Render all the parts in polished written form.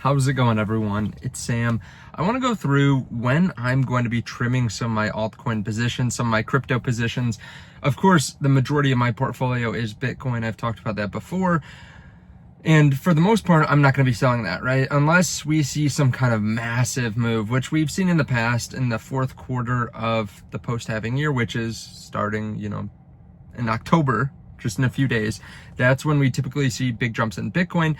How's it going, everyone? It's Sam. I want to go through when I'm going to be trimming some of my altcoin positions, some of my crypto positions. Of course, the majority of my portfolio is Bitcoin. I've talked about that before. And for the most part, I'm not going to be selling that, right? Unless we see some kind of massive move, which we've seen in the past in the fourth quarter of the post-halving year, which is starting, in October, just in a few days. That's when we typically see big jumps in Bitcoin.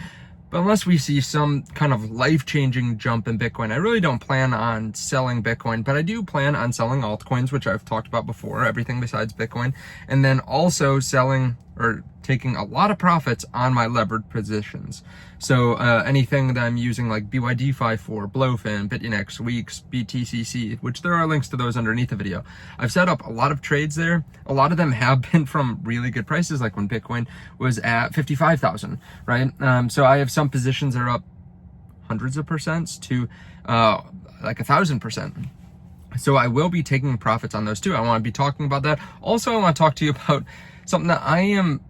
But unless we see some kind of life-changing jump in Bitcoin, I really don't plan on selling Bitcoin, but I do plan on selling altcoins, which I've talked about before, everything besides Bitcoin, and then also selling or taking a lot of profits on my levered positions. So anything that I'm using like BYDFi for, Blowfin, BitUnix, Weeks, BTCC, which there are links to those underneath the video. I've set up a lot of trades there. A lot of them have been from really good prices, like when Bitcoin was at 55,000, right? So I have some positions that are up hundreds of percents to like 1,000%. So I will be taking profits on those too. I want to be talking about that. Also, I want to talk to you about something that I am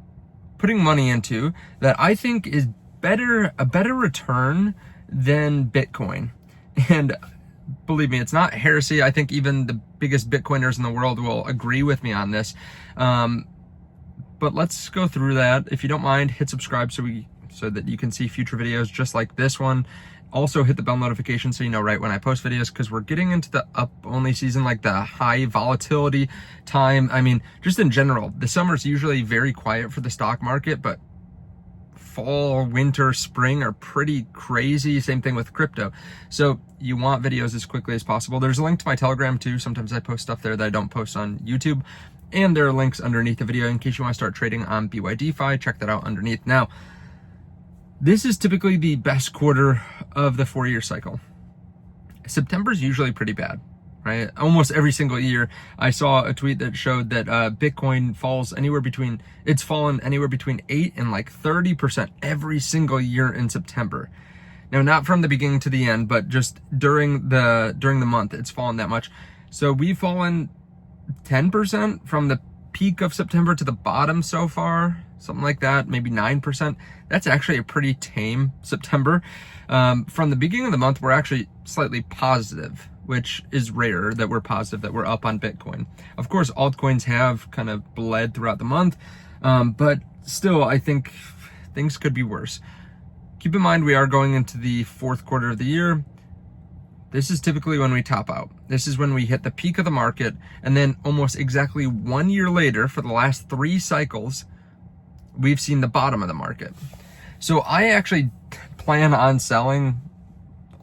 putting money into that I think is a better return than Bitcoin. And believe me, it's not heresy. I think even the biggest Bitcoiners in the world will agree with me on this. But let's go through that. If you don't mind, hit subscribe so that you can see future videos just like this one. Also hit the bell notification so you know right when I post videos, because we're getting into the up only season, like the high volatility time. I mean, just in general, the summer's usually very quiet for the stock market, but fall, winter, spring are pretty crazy. Same thing with crypto. So you want videos as quickly as possible. There's a link to my Telegram too. Sometimes I post stuff there that I don't post on YouTube. And there are links underneath the video in case you want to start trading on BYDFi. Check that out underneath. Now, this is typically the best quarter of the 4-year cycle. September is usually pretty bad, right? Almost every single year, I saw a tweet that showed that Bitcoin falls it's fallen anywhere between 8 and like 30% every single year in September. Now, not from the beginning to the end, but just during the month, it's fallen that much. So we've fallen 10% from the peak of September to the bottom so far, something like that, maybe 9%. That's actually a pretty tame September. From the beginning of the month, we're actually slightly positive, which is rare that we're positive, that we're up on Bitcoin. Of course, altcoins have kind of bled throughout the month, but still, I think things could be worse. Keep in mind, we are going into the fourth quarter of the year. This is typically when we top out. This is when we hit the peak of the market, and then almost exactly 1 year later, for the last 3 cycles, we've seen the bottom of the market. So I actually plan on selling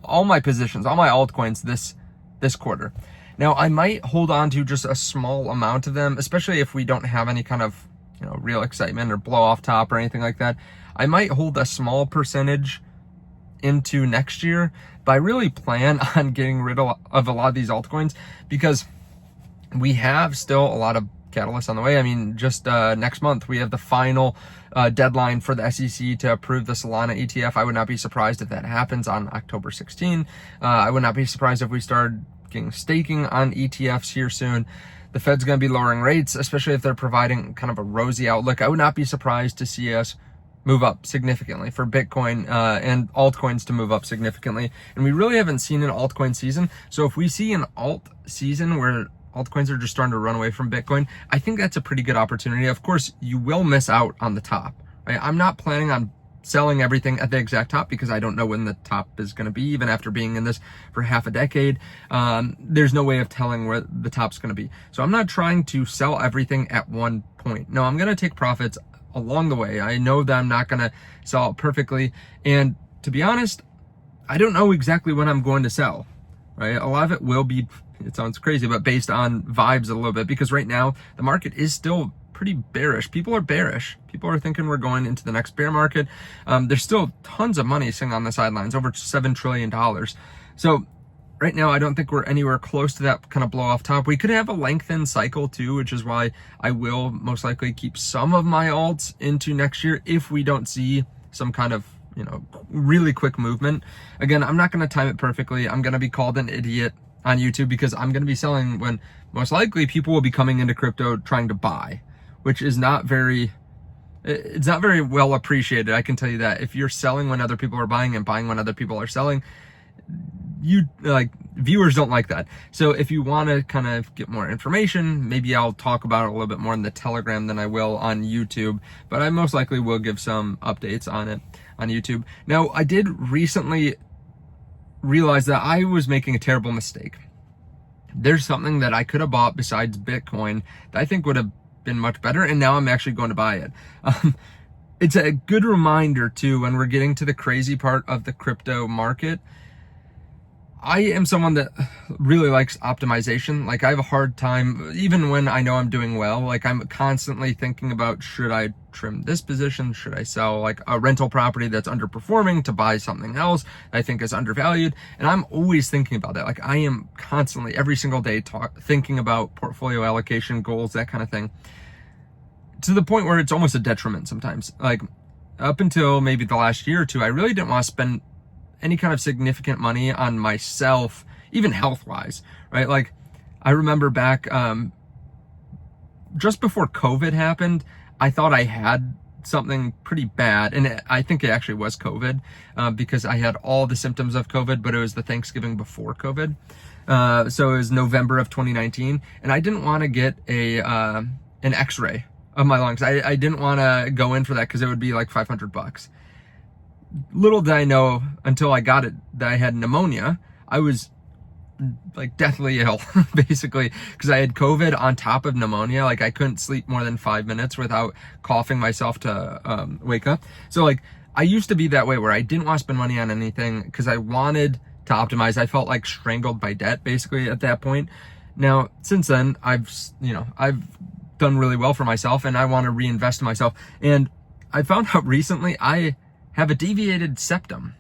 all my positions, all my altcoins this quarter. Now, I might hold on to just a small amount of them, especially if we don't have any kind of real excitement or blow off top or anything like that. I might hold a small percentage into next year, but I really plan on getting rid of a lot of these altcoins because we have still a lot of catalysts on the way. I mean, just next month, we have the final deadline for the SEC to approve the Solana ETF. I would not be surprised if that happens on October 16. I would not be surprised if we start getting staking on ETFs here soon. The Fed's going to be lowering rates, especially if they're providing kind of a rosy outlook. I would not be surprised to see us move up significantly, for Bitcoin and altcoins to move up significantly. And we really haven't seen an altcoin season. So if we see an alt season where altcoins are just starting to run away from Bitcoin, I think that's a pretty good opportunity. Of course, you will miss out on the top, right? I'm not planning on selling everything at the exact top because I don't know when the top is going to be, even after being in this for half a decade. There's no way of telling where the top's going to be. So I'm not trying to sell everything at one point. No, I'm going to take profits along the way. I know that I'm not going to sell it perfectly. And to be honest, I don't know exactly when I'm going to sell, right? A lot of it will be, it sounds crazy, but based on vibes a little bit, because right now the market is still pretty bearish. People are bearish. People are thinking we're going into the next bear market. There's still tons of money sitting on the sidelines, over $7 trillion. So right now, I don't think we're anywhere close to that kind of blow off top. We could have a lengthened cycle too, which is why I will most likely keep some of my alts into next year if we don't see some kind of, really quick movement. Again, I'm not going to time it perfectly. I'm going to be called an idiot on YouTube because I'm going to be selling when most likely people will be coming into crypto trying to buy, which is not very It's not very well appreciated, I can tell you that. If you're selling when other people are buying and buying when other people are selling, viewers don't like that. So if you want to kind of get more information, maybe I'll talk about it a little bit more in the Telegram than I will on YouTube, but I most likely will give some updates on it on YouTube. Now, I did recently realize that I was making a terrible mistake. There's something that I could have bought besides Bitcoin that I think would have been much better, and now I'm actually going to buy it. It's a good reminder too, when we're getting to the crazy part of the crypto market. I am someone that really likes optimization. Like, I have a hard time, even when I know I'm doing well, like I'm constantly thinking about, should I trim this position? Should I sell like a rental property that's underperforming to buy something else I think is undervalued? And I'm always thinking about that. Like, I am constantly, every single day, thinking about portfolio allocation goals, that kind of thing, to the point where it's almost a detriment sometimes. Like, up until maybe the last year or two, I really didn't want to spend any kind of significant money on myself, even health-wise, right? Like, I remember back just before COVID happened, I thought I had something pretty bad, and I think it actually was COVID, because I had all the symptoms of COVID, but it was the Thanksgiving before COVID. So it was November of 2019, and I didn't want to get an x-ray of my lungs. I didn't want to go in for that because it would be like $500. Little did I know until I got it that I had pneumonia. I was like deathly ill, basically, because I had COVID on top of pneumonia. Like, I couldn't sleep more than 5 minutes without coughing myself to wake up. So like, I used to be that way where I didn't want to spend money on anything because I wanted to optimize. I felt like strangled by debt basically at that point. Now, since then, I've done really well for myself, and I want to reinvest in myself. And I found out recently I have a deviated septum.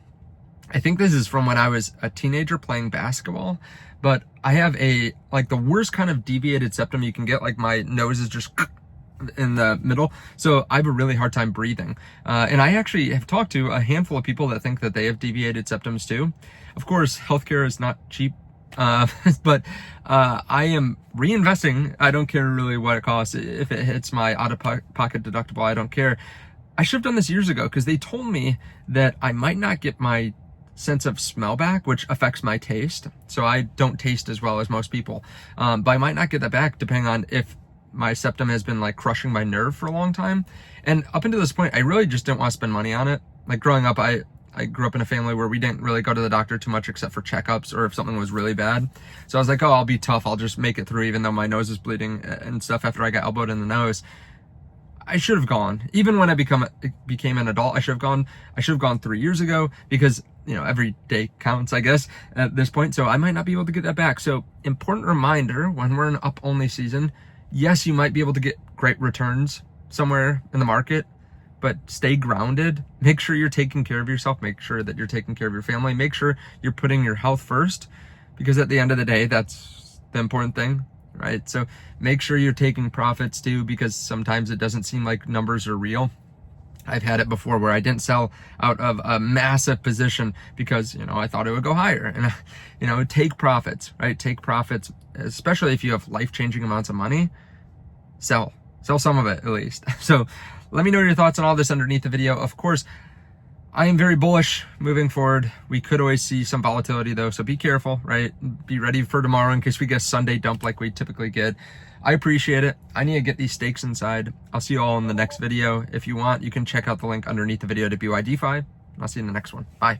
I think this is from when I was a teenager playing basketball, but I have the worst kind of deviated septum you can get. Like, my nose is just in the middle, so I have a really hard time breathing. And I actually have talked to a handful of people that think that they have deviated septums too. Of course, healthcare is not cheap, but I am reinvesting. I don't care really what it costs. If it hits my out-of-pocket deductible, I don't care. I should have done this years ago, because they told me that I might not get my sense of smell back, which affects my taste. So I don't taste as well as most people. But I might not get that back depending on if my septum has been like crushing my nerve for a long time. And up until this point, I really just didn't want to spend money on it. Like, growing up, I grew up in a family where we didn't really go to the doctor too much except for checkups or if something was really bad. So I was like, oh, I'll be tough. I'll just make it through, even though my nose is bleeding and stuff after I got elbowed in the nose. I should have gone. Even when I became an adult, I should have gone 3 years ago, because, you know, every day counts, I guess, at this point. So I might not be able to get that back. So, important reminder, when we're in up only season, yes, you might be able to get great returns somewhere in the market, but stay grounded. Make sure you're taking care of yourself. Make sure that you're taking care of your family. Make sure you're putting your health first, because at the end of the day, that's the important thing, right? So make sure you're taking profits too, because sometimes it doesn't seem like numbers are real. I've had it before where I didn't sell out of a massive position because, you know, I thought it would go higher. And, you know, take profits, right? Take profits, especially if you have life-changing amounts of money. Sell some of it at least. So let me know your thoughts on all this underneath the video. Of course, I am very bullish moving forward. We could always see some volatility though, so be careful, right? Be ready for tomorrow in case we get a Sunday dump like we typically get. I appreciate it. I need to get these stakes inside. I'll see you all in the next video. If you want, you can check out the link underneath the video to BYDeFi. I'll see you in the next one. Bye.